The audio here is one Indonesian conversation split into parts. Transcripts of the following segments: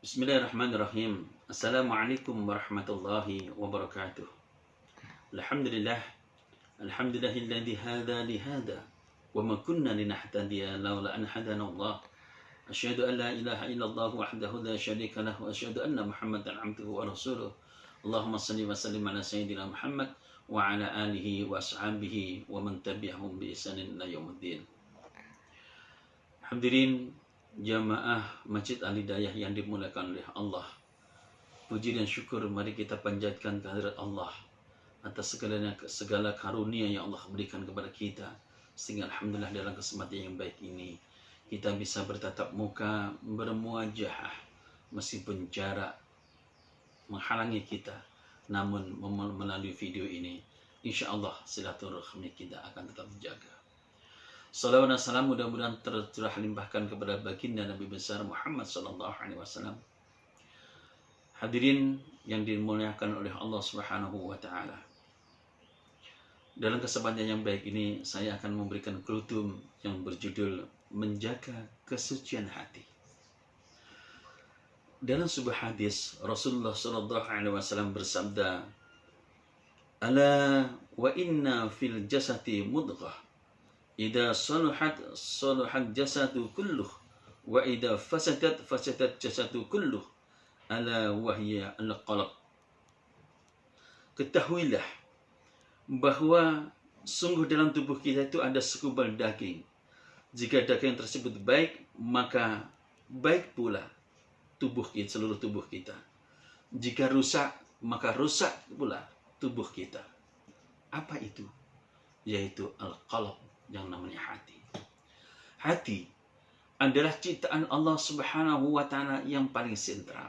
Bismillahirrahmanirrahim. Assalamualaikum warahmatullahi wabarakatuh. Alhamdulillah. Alhamdulillahilladzi hada li hada wa ma kunna linahtadiya laula an hadana Allah. Asyhadu an la ilaha illallah wahdahu la syarika lahu wa asyhadu anna Muhammadan abduhu wa rasuluh. Allahumma shalli wa sallim ala sayyidina Muhammad wa ala alihi wa ashabihi wa man tabi'ahum bi ihsanin ila yaumiddin. Hadirin jamaah Masjid Al-Hidayah yang dimuliakan oleh Allah. Puji dan syukur mari kita panjatkan kehadirat Allah atas segala karunia yang Allah berikan kepada kita, sehingga alhamdulillah dalam kesempatan yang baik ini kita bisa bertatap muka, bermuajahah meskipun jarak menghalangi kita, namun melalui video ini insya Allah silaturahmi kita akan tetap terjaga. Salawat dan salam mudah-mudahan tercurah limpahkan kepada baginda Nabi besar Muhammad sallallahu alaihi wasallam. Hadirin yang dimuliakan oleh Allah Subhanahu wa taala. Dalam kesempatan yang baik ini saya akan memberikan kultum yang berjudul menjaga kesucian hati. Dalam sebuah hadis Rasulullah sallallahu alaihi wasallam bersabda, "Ala wa inna fil jasati mudghah. Idza saluhat jasadu kulluh wa idza fasadat jasadu kulluh ala wahya al-qalb." Ketahuilah bahwa sungguh dalam tubuh kita itu ada segumpal daging. Jika daging tersebut baik, maka baik pula tubuh kita, seluruh tubuh kita. Jika rusak, maka rusak pula tubuh kita. Apa itu? Yaitu al-qalb, yang namanya hati. Hati adalah ciptaan Allah Subhanahu wa taala yang paling sentral.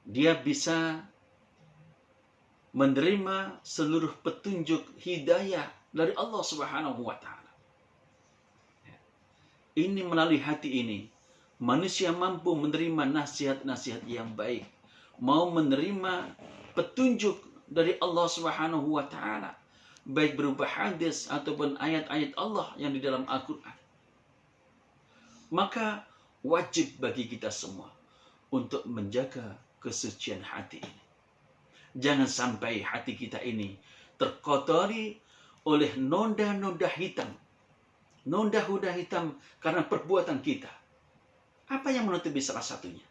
Dia bisa menerima seluruh petunjuk hidayah dari Allah Subhanahu wa taala. Ini melalui hati ini manusia mampu menerima nasihat-nasihat yang baik, mau menerima petunjuk dari Allah Subhanahu wa taala, baik berupa hadis ataupun ayat-ayat Allah yang di dalam Al-Quran. Maka wajib bagi kita semua untuk menjaga kesucian hati ini. Jangan sampai hati kita ini terkotori oleh noda-noda hitam. Noda-noda hitam karena perbuatan kita. Apa yang menutupi salah satunya?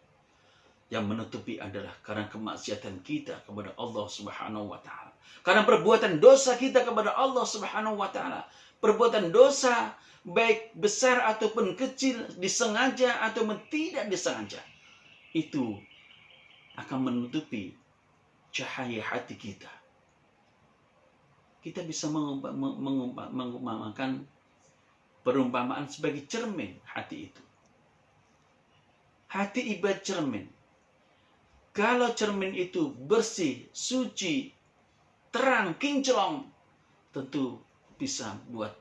Yang menutupi adalah karena kemaksiatan kita kepada Allah Subhanahu wa taala. Karena perbuatan dosa kita kepada Allah Subhanahu wa taala. Perbuatan dosa baik besar ataupun kecil, disengaja ataupun tidak disengaja, itu akan menutupi cahaya hati kita. Kita bisa mengumpamakan perumpamaan sebagai cermin hati itu. Hati ibarat cermin. Kalau cermin itu bersih, suci, terang, kinclong, tentu bisa buat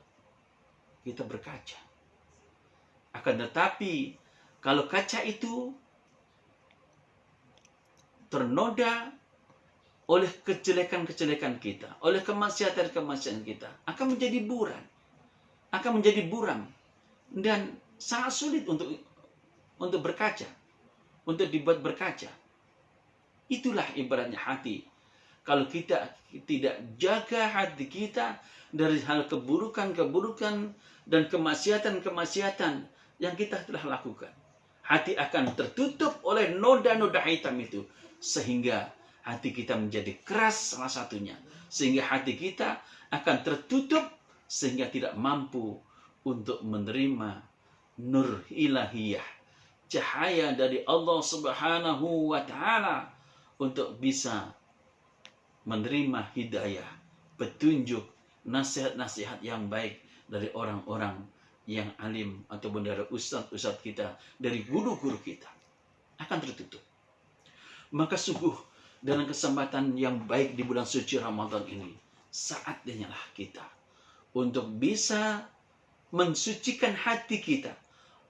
kita berkaca. Akan tetapi, kalau kaca itu ternoda oleh kejelekan-kejelekan kita, oleh kemaksiatan-kemaksiatan kita, akan menjadi buram, dan sangat sulit untuk berkaca, untuk dibuat berkaca. Itulah ibaratnya hati. Kalau kita tidak jaga hati kita dari hal keburukan-keburukan dan kemaksiatan-kemaksiatan yang kita telah lakukan, hati akan tertutup oleh noda-noda hitam itu, sehingga hati kita menjadi keras salah satunya, sehingga hati kita akan tertutup sehingga tidak mampu untuk menerima nur ilahiyah, cahaya dari Allah Subhanahu wa taala, untuk bisa menerima hidayah, petunjuk, nasihat-nasihat yang baik dari orang-orang yang alim ataupun dari ustadz-ustadz kita, dari guru-guru kita, akan tertutup. Maka sungguh dalam kesempatan yang baik di bulan suci Ramadan ini, saatnya lah kita untuk bisa mensucikan hati kita,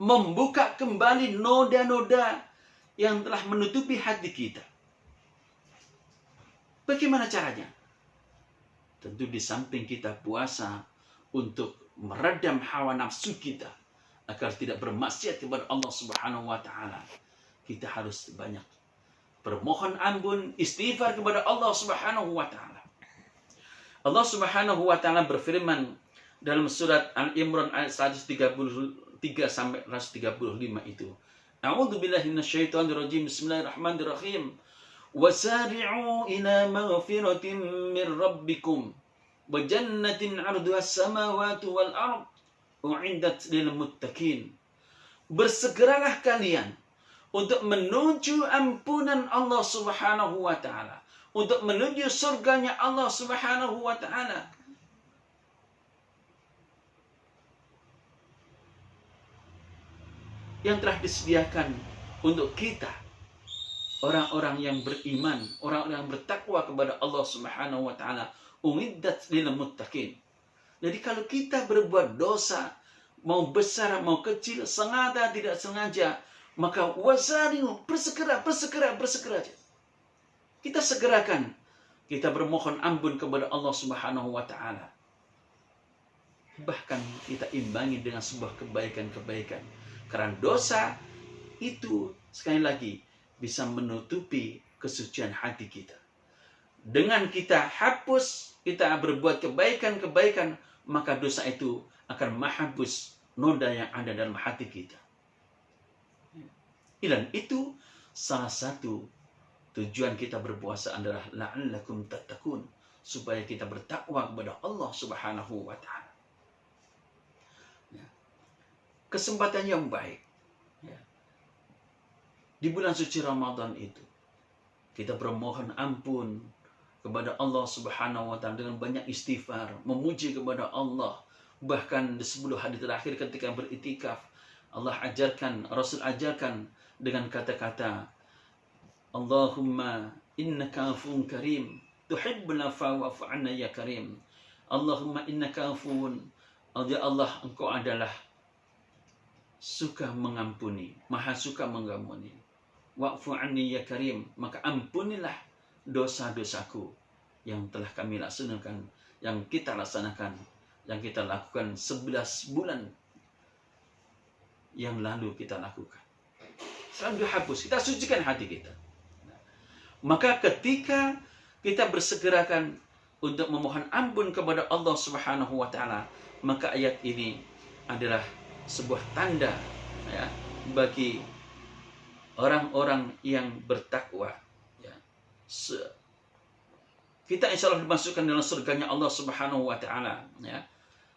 membuka kembali noda-noda yang telah menutupi hati kita. Bagaimana caranya? Tentu di samping kita puasa untuk meredam hawa nafsu kita agar tidak bermaksiat kepada Allah Subhanahu wa taala, kita harus banyak bermohon ampun, istighfar kepada Allah Subhanahu wa taala. Allah Subhanahu wa taala berfirman dalam surat Al-Imran ayat 133 sampai 135 itu. A'udzubillahi minasyaitonir rajim. Bismillahirrahmanirrahim. Wasari'u ila maghfiratin min rabbikum wa jannatin 'arduha as-samawati wal ard u'iddat lil muttaqin. Bersegeralah kalian untuk menuju ampunan Allah Subhanahu wa taala, untuk menuju surganya Allah Subhanahu wa taala. Yang telah disediakan untuk kita, orang-orang yang beriman, orang-orang yang bertakwa kepada Allah Subhanahu wa taala, umiddat lil muttaqin. Jadi kalau kita berbuat dosa, mau besar mau kecil, sengaja tidak sengaja, maka wasari'u, bersegera. Kita segerakan, kita bermohon ampun kepada Allah Subhanahu wa taala. Bahkan kita imbangi dengan sebuah kebaikan-kebaikan. Karena dosa itu sekali lagi bisa menutupi kesucian hati kita. Dengan kita hapus, kita berbuat kebaikan-kebaikan, maka dosa itu akan menghapus noda yang ada dalam hati kita. Dan itu salah satu tujuan kita berpuasa adalah la'allakum tattaqun, supaya kita bertakwa kepada Allah Subhanahu wa taala. Kesempatan yang baik di bulan suci Ramadan itu kita bermohon ampun kepada Allah Subhanahu wa taala dengan banyak istighfar, memuji kepada Allah. Bahkan di 10 hari terakhir ketika beritikaf, Allah ajarkan, Rasul ajarkan dengan kata-kata, Allahumma innaka afuwun karim, tuhibbul afwa wa'fu 'anna ya karim. Allahumma innaka afuwun, ya Allah, engkau adalah suka mengampuni, maha suka mengampuni. Wa'fu 'anni ya karim, maka ampunilah dosa-dosaku yang telah kami laksanakan, yang kita laksanakan, yang kita lakukan 11 bulan yang lalu kita lakukan. Selalu dihapus, kita sucikan hati kita. Maka ketika kita bersegerakan untuk memohon ampun kepada Allah Subhanahu wa taala, maka ayat ini adalah sebuah tanda bagi orang-orang yang bertakwa. Kita insya Allah dimasukkan dalam surganya Allah Subhanahu wa taala.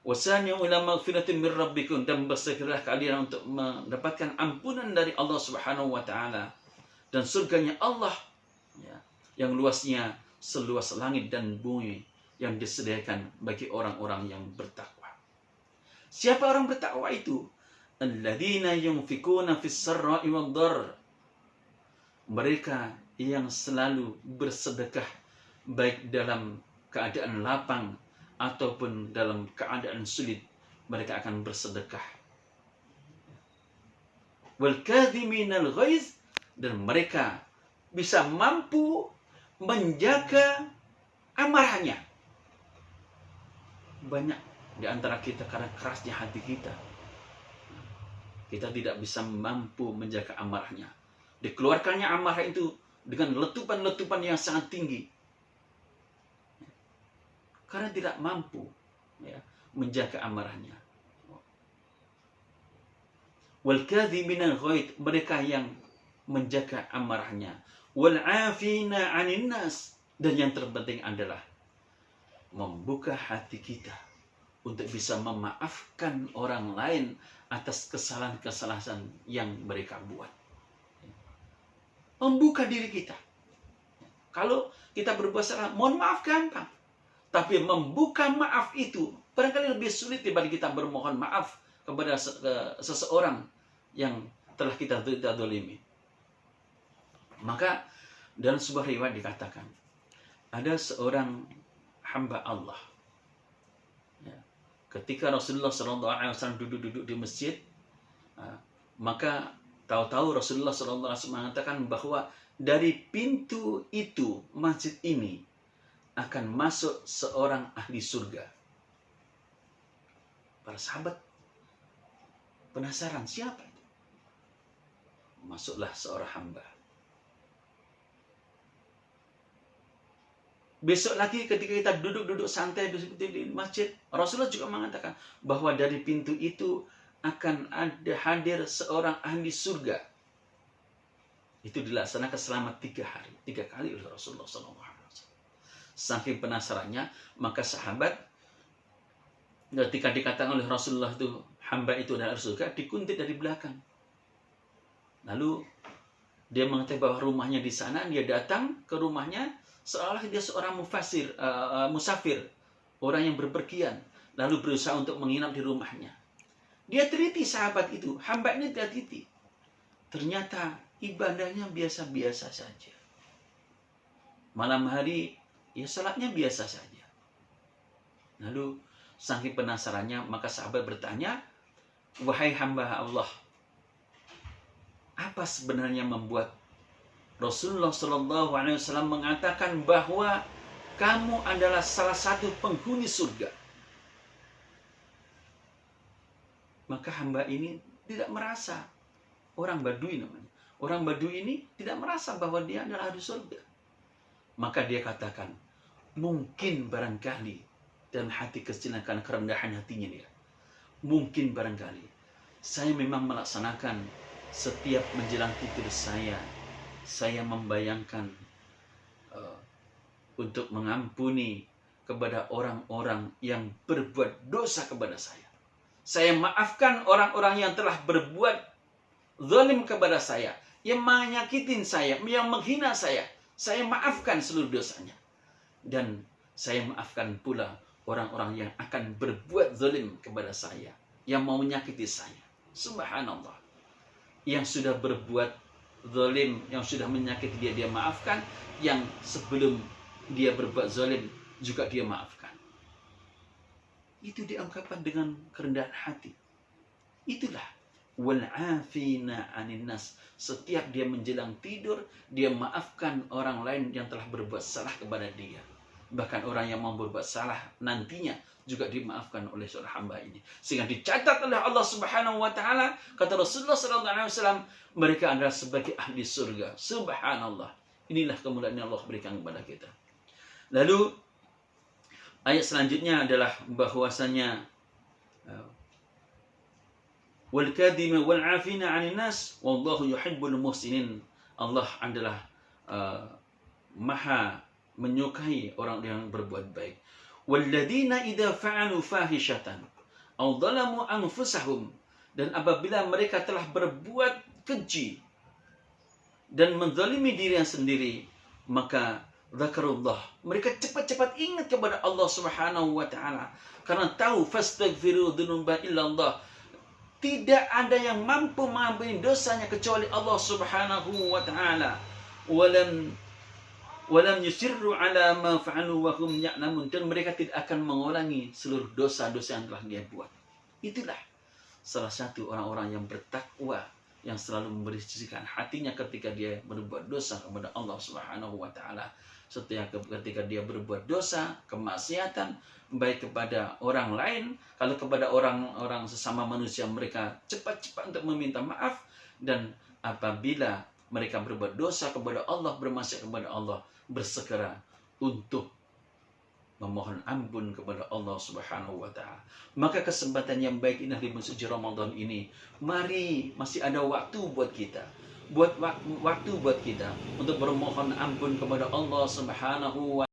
Wasani'u ila maghfiratin min rabbikum, dan bersegeralah kalian untuk mendapatkan ampunan dari Allah Subhanahu wa taala dan surganya Allah yang luasnya seluas langit dan bumi, yang disediakan bagi orang-orang yang bertakwa. Siapa orang bertakwa itu? Alladzina yunfikuna fis sarra'i wad dharr. Mereka yang selalu bersedekah baik dalam keadaan lapang ataupun dalam keadaan sulit, mereka akan bersedekah. Wal kadhiminal ghaiz, dan mereka bisa mampu menjaga amarahnya. Banyak di antara kita karena kerasnya hati kita, kita tidak bisa mampu menjaga amarahnya. Dikeluarkannya amarah itu dengan letupan-letupan yang sangat tinggi, karena tidak mampu menjaga amarahnya. Wal kadhiminal ghaiz, mereka yang menjaga amarahnya. Wal 'afina 'anil nas, dan yang terpenting adalah membuka hati kita untuk bisa memaafkan orang lain atas kesalahan-kesalahan yang mereka buat. Membuka diri kita. Kalau kita berbuat salah, mohon maaf gampang. Tapi membuka maaf itu barangkali lebih sulit dibanding kita bermohon maaf kepada seseorang yang telah kita zalimi. Maka dalam sebuah riwayat dikatakan, ada seorang hamba Allah. Ketika Rasulullah SAW duduk-duduk di masjid, maka tahu-tahu Rasulullah SAW mengatakan bahwa dari pintu itu, masjid ini, akan masuk seorang ahli surga. Para sahabat penasaran, siapa itu? masuklah seorang hamba. Besok lagi ketika kita duduk-duduk santai di masjid, Rasulullah juga mengatakan bahwa dari pintu itu akan ada hadir seorang ahli surga. Itu dilaksanakan selama 3 hari, 3 kali oleh Rasulullah SAW. Saking penasarannya, maka sahabat ketika dikatakan oleh Rasulullah itu hamba itu adalah ahli surga, dikuntit dari belakang. Lalu dia mengetahui bahwa rumahnya di sana, dia datang ke rumahnya seolah dia seorang musafir, orang yang berpergian, lalu berusaha untuk menginap di rumahnya. Dia teliti sahabat itu, hamba ini dia teliti. Ternyata ibadahnya biasa-biasa saja. Malam hari, ya salatnya biasa saja. Lalu, saking penasarannya, maka sahabat bertanya, wahai hamba Allah, apa sebenarnya membuat Rasulullah SAW mengatakan bahwa kamu adalah salah satu penghuni surga? Maka hamba ini tidak merasa, orang Badui namanya, orang Badui ini tidak merasa bahwa dia adalah ahli surga. Maka dia katakan, mungkin barangkali, dan hati kecilnya karena kerendahan hatinya dia, mungkin barangkali saya memang melaksanakan setiap menjelang tidur saya membayangkan untuk mengampuni kepada orang-orang yang berbuat dosa kepada saya. Saya maafkan orang-orang yang telah berbuat zalim kepada saya, yang menyakitin saya, yang menghina saya. Saya maafkan seluruh dosanya. Dan saya maafkan pula orang-orang yang akan berbuat zalim kepada saya, yang mau menyakiti saya. Subhanallah. Yang sudah berbuat zalim, yang sudah menyakiti dia maafkan, yang sebelum dia berbuat zalim juga dia maafkan. Itu diungkapkan dengan kerendahan hati. Itulah wal'afina 'anil nas. Setiap dia menjelang tidur, dia maafkan orang lain yang telah berbuat salah kepada dia. Bahkan orang yang mau berbuat salah nantinya juga dimaafkan oleh seorang hamba ini. Sehingga dicatat oleh Allah Subhanahu wa taala, kata Rasulullah SAW, mereka adalah sebagai ahli surga. Subhanallah. Inilah kemuliaan yang Allah berikan kepada kita. Lalu ayat selanjutnya adalah bahwasanya wal kadhima wal 'afina 'anil nas wallahu yuhibbul muhsinin. Allah adalah maha menyukai orang yang berbuat baik. Walladzina idza fa'alu fahishatan aw dhalamu anfusahum, dan apabila mereka telah berbuat keji dan menzalimi dirinya sendiri, maka zakarullah, mereka cepat-cepat ingat kepada Allah Subhanahu wa taala, karena tahu fastaghfiru dzunuba illallah, tidak ada yang mampu mengampuni dosanya kecuali Allah Subhanahu wa taala. Walam yusirru ala ma fa'alu wa hum ya'lamun, dan mereka tidak akan mengulangi seluruh dosa-dosa yang telah dia buat. Itulah salah satu orang-orang yang bertakwa, yang selalu membersihkan hatinya ketika dia berbuat dosa kepada Allah Subhanahu wa taala. Setiap ketika dia berbuat dosa, kemaksiatan, baik kepada orang lain, kalau kepada orang-orang sesama manusia, mereka cepat-cepat untuk meminta maaf, dan apabila mereka berbuat dosa kepada Allah, bermaksiat kepada Allah, bersegera untuk memohon ampun kepada Allah Subhanahu wa taala. Maka kesempatan yang baik ini di bulan suci Ramadan ini, mari, masih ada waktu buat kita. Waktu buat kita untuk bermohon ampun kepada Allah Subhanahu wa